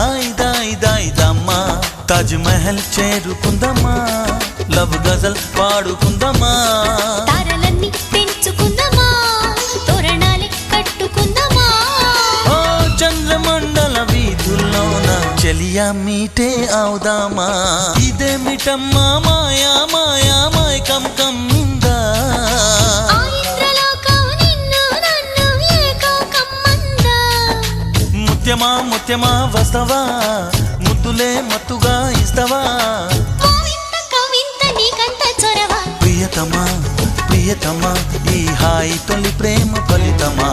దాయిదమ్మా Taj Mahal చేరుకుందమ్మా love గజల్ పాడుకుందమ్మా తారలన్నీ పెంచుకుందమ్మా తోరణాలే కట్టుకుందమ్మా ఓ చంద్రమండల వీధుల్లోన చెలియా మీటే అవుదామా ఇదేమిటమ్మా మాయా మాయా మైకం కమ్మిందా ముత్యమా ముత్యమా వస్తవా ముద్దులే మత్తుగా ఇస్తవా ప్రియతమా ప్రియతమా ఈ హాయి తొలి ప్రేమ ఫలితమా